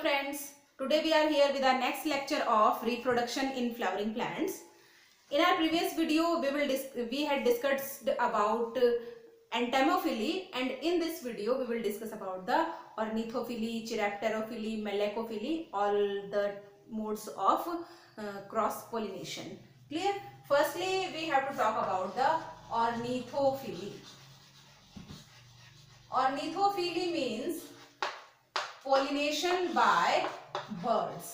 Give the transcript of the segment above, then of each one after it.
friends. Today we are here with our next lecture of reproduction in flowering plants. In our previous video we had discussed about entomophily, and in this video we will discuss about the ornithophily, chiropterophily, melecophily, all the modes of cross pollination. Clear? Firstly we have to talk about the ornithophily. Ornithophily means pollination by birds.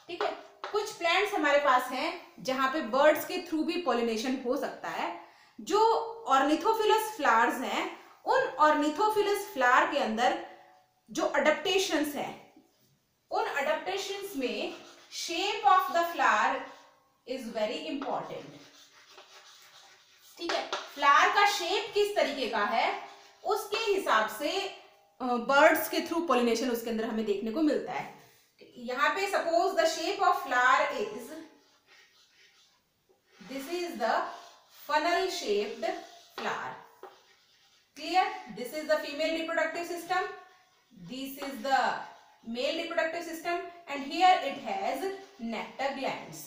ठीक है, कुछ plants हमारे पास हैं जहां पे birds के through भी pollination हो सकता है. जो ऑर्निथोफिलस फ्लावर्स हैं, उन ऑर्निथोफिलस फ्लावर के अंदर जो अडेप्टेशंस हैं, उन अडेप्टेशंस में shape of the flower is very important. ठीक है, फ्लावर का शेप किस तरीके का है उसके हिसाब से बर्ड्स के थ्रू पॉलिनेशन उसके अंदर हमें देखने को मिलता है. यहाँ पे suppose the shape of flower is, this is the funnel shaped flower. Clear? This is the female reproductive system, this is the male reproductive system, and here it has nectar glands.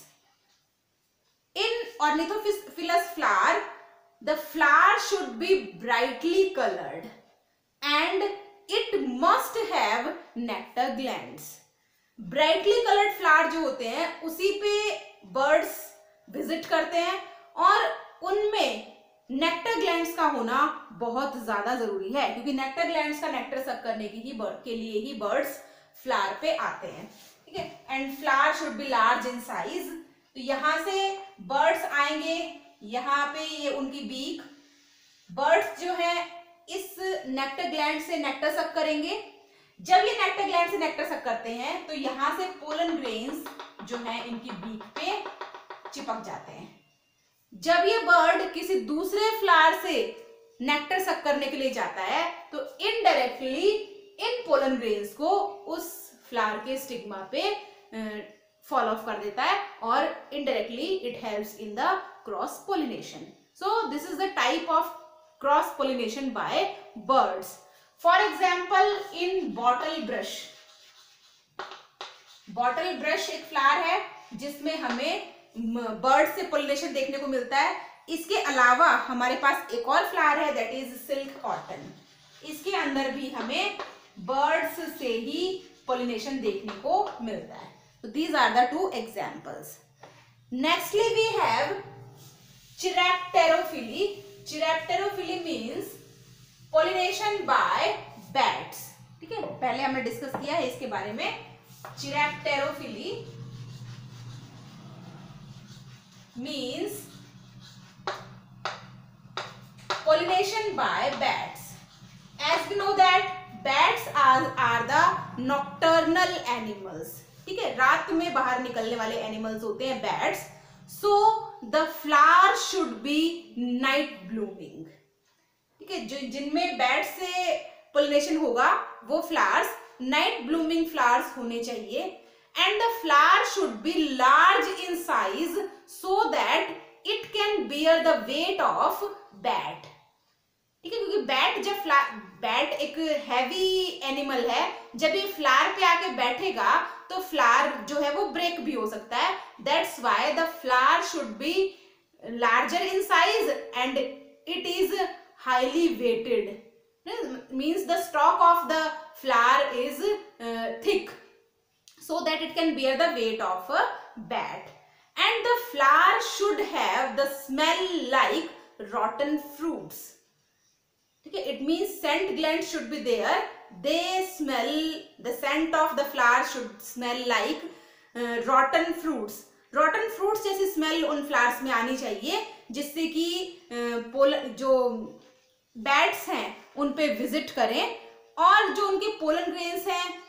In ornithophilus flower, the flower should be brightly colored and it must have nectar glands. Brightly colored flower जो होते हैं उसी पे birds visit करते हैं और उनमें nectar glands का होना बहुत ज्यादा जरूरी है, क्योंकि नेक्टर ग्लैंड्स का नेक्टर सक करने के लिए ही बर्ड्स फ्लावर पे आते हैं. ठीक है, and flower should B large in size. तो यहाँ से बर्ड्स आएंगे, यहाँ पे ये उनकी बीक, बर्ड्स जो है इस नेक्टर ग्लैंड से नेक्टर सक करेंगे. जब ये नेक्टर ग्लैंड से नेक्टर सक करते हैं तो यहाँ से पोलन ग्रेन्स जो है इनकी बीक पे चिपक जाते हैं. जब ये बर्ड किसी दूसरे फ्लावर से नेक्टर सक करने के लिए जाता है तो इनडायरेक्टली इन पोलन ग्रेन्स को उस फ्लावर के स्टिग्मा पे फॉल ऑफ कर देता है और indirectly it helps in the cross pollination. So this is the type of cross pollination bye birds. For example in bottle brush. Bottle brush एक flower है जिसमें हमें बर्ड से पोलिनेशन देखने को मिलता है. इसके अलावा हमारे पास एक और फ्लावर है दैट इज सिल्क कॉटन. इसके अंदर भी हमें बर्ड्स से ही पोलिनेशन देखने को मिलता है. तो these are the two examples. Nextly we have chiropterophily. Chiropterophily means pollination by bats. ठीक है, पहले हमने डिस्कस किया है इसके बारे में. चिरैप्टेरोफिली means pollination by bats. As we know that bats are the nocturnal animals. ठीक है, रात में बाहर निकलने वाले एनिमल्स होते हैं bats. So the flower should be night blooming. ठीक है, जो जिनमें bats से pollination होगा वो flowers night blooming flowers होने चाहिए. And the flower should be large in size so that it can bear the weight of bat. ठीक है, क्योंकि बैट एक हैवी एनिमल है. जब ये फ्लावर पे आके बैठेगा तो फ्लावर जो है वो ब्रेक भी हो सकता है. That's why the flower should be larger in size and it is highly weighted. Means the stalk of the flower is thick, so that it can bear the weight of a bat. And the flower should have the smell like rotten fruits. Okay, it means scent glands should be there. They smell, the scent of the flower should smell like rotten fruits. Rotten fruits जैसी smell उन flowers में आनी चाहिए जिससे कि जो bats हैं उन पे visit करें, और जो उनके pollen grains हैं,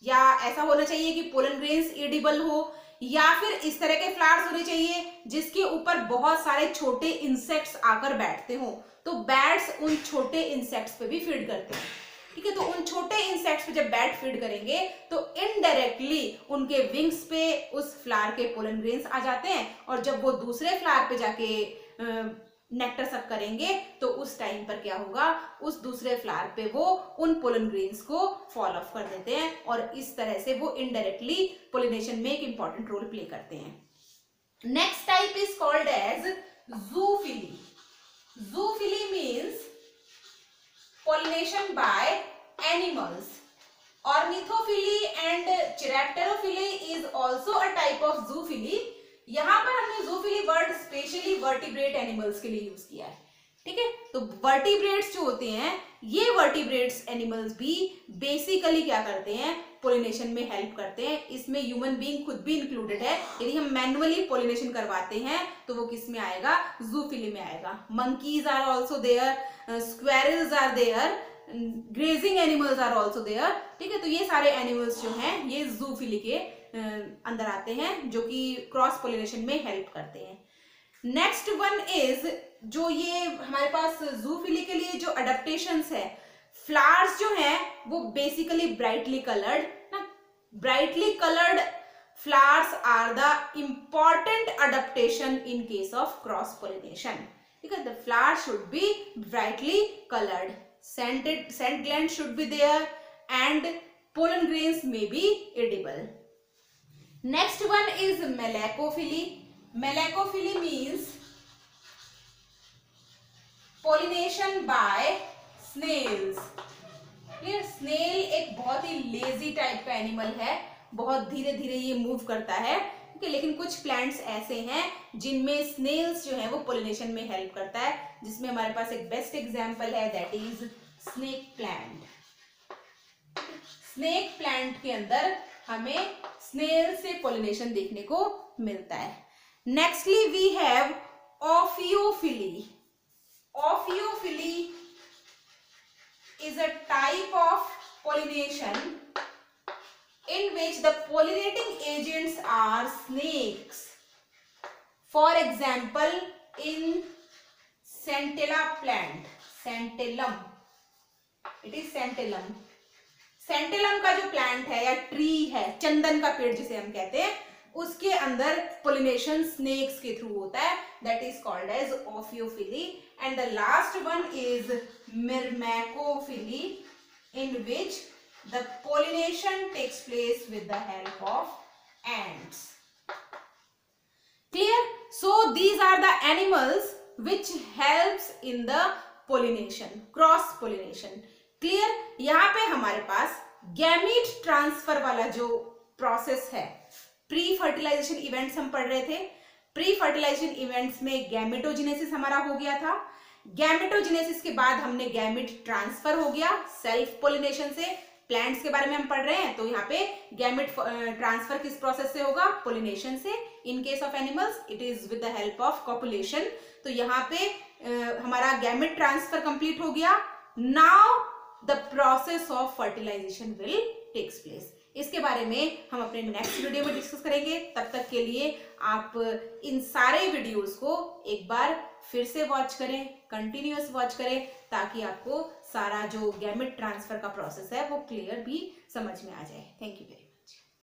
या ऐसा होना चाहिए कि पोलन ग्रेन्स एडिबल हो, या फिर इस तरह के फ्लावर्स होने चाहिए जिसके ऊपर बहुत सारे छोटे इंसेक्ट्स आकर बैठते हो. तो बैट्स उन छोटे इंसेक्ट्स पे भी फीड करते हैं. ठीक है, तो उन छोटे इंसेक्ट्स पे जब बैट फीड करेंगे तो इनडायरेक्टली उनके विंग्स पे उस फ्लावर के पोलन ग्रेन्स आ जाते हैं, और जब वो दूसरे फ्लावर पे जाके नेक्टर सक करेंगे तो उस टाइम पर क्या होगा, उस दूसरे फ्लावर पे वो उन पोलन ग्रेन्स को फॉल ऑफ कर देते हैं और इस तरह से वो इनडायरेक्टली पोलिनेशन में एक इंपॉर्टेंट रोल प्ले करते हैं। Next type is called as zoophily. Zoophily means pollination by animals. Ornithophyly and Chiropterophily is also a type of zoophily. यहाँ पर हमने zoophily word specially vertebrate animals के लिए यूज किया है, ठीक है। तो वर्टिब्रेट्स जो होते हैं, ये वर्टिब्रेट्स एनिमल्स भी बेसिकली क्या करते हैं, पोलिनेशन में हेल्प करते हैं। इसमें ह्यूमन बीइंग खुद भी इंक्लूडेड है। यदि हम मैनुअली पोलिनेशन करवाते हैं तो वो किस में आएगा, जूफिली में आएगा। Monkeys are also there, squirrels are there, grazing animals are also there, ठीक है। तो ये सारे एनिमल्स जो हैं ये जूफिली के अंदर आते हैं, जो कि क्रॉस पोलिनेशन में हेल्प करते हैं। नेक्स्ट वन इज, जो ये हमारे पास जूफिली के लिए जो अडेप्टेशंस है, फ्लावर्स जो हैं वो बेसिकली ब्राइटली कलर्ड ना, brightly coloured flowers are the important adaptation in case of cross pollination, ठीक है। The flower should be brightly coloured, scent gland should be there and pollen grains may be edible. Next one is Malacophily. Malacophily means pollination by snails. ये snail एक बहुत ही lazy type का animal है, बहुत धीरे धीरे ये मूव करता है, ठीक है। लेकिन कुछ प्लांट्स ऐसे हैं जिनमें स्नेल्स जो है वो पोलिनेशन में हेल्प करता है, जिसमें हमारे पास एक बेस्ट एग्जांपल है, that is snake plant. Snake plant के अंदर हमें स्नेल से पोलिनेशन देखने को मिलता है। Nextly we have ophiophily. Ophiophily is a type of pollination in which the pollinating agents are snakes. For example, in Centella plant, Centellum, it is Centellum. Centellum का जो प्लांट है या ट्री है, चंदन का पेड़ जिसे हम कहते हैं, उसके अंदर पोलिनेशन स्नेक्स के थ्रू होता है, that is called as Ophiophyly. And the last one is Myrmecophily, in which the pollination takes place with the help of ants. Clear? So these are the animals which helps in the pollination, cross pollination. Clear? यहाँ पे हमारे पास gamete transfer वाला जो process है, pre fertilisation events हम पढ़ रहे थे। प्री फर्टिलाइजेशन इवेंट्स में गैमेटोजेनेसिस हमारा हो गया था। गैमेटोजेनेसिस के बाद हमने गैमेट ट्रांसफर हो गया सेल्फ पोलिनेशन से। प्लांट्स के बारे में हम पढ़ रहे हैं, तो यहाँ पे गैमेट ट्रांसफर किस प्रोसेस से होगा, पोलिनेशन से। In case of animals it is with the help of copulation. तो यहाँ पे हमारा गैमेट ट्रांसफर कंप्लीट हो गया। Now the process of fertilisation will takes place. इसके बारे में हम अपने नेक्स्ट वीडियो में डिस्कस करेंगे। तब तक के लिए आप इन सारे वीडियोस को एक बार फिर से वॉच करें, कंटिन्यूअस वॉच करें, ताकि आपको सारा जो गैमेट ट्रांसफर का प्रोसेस है वो क्लियर भी समझ में आ जाए। Thank you very much.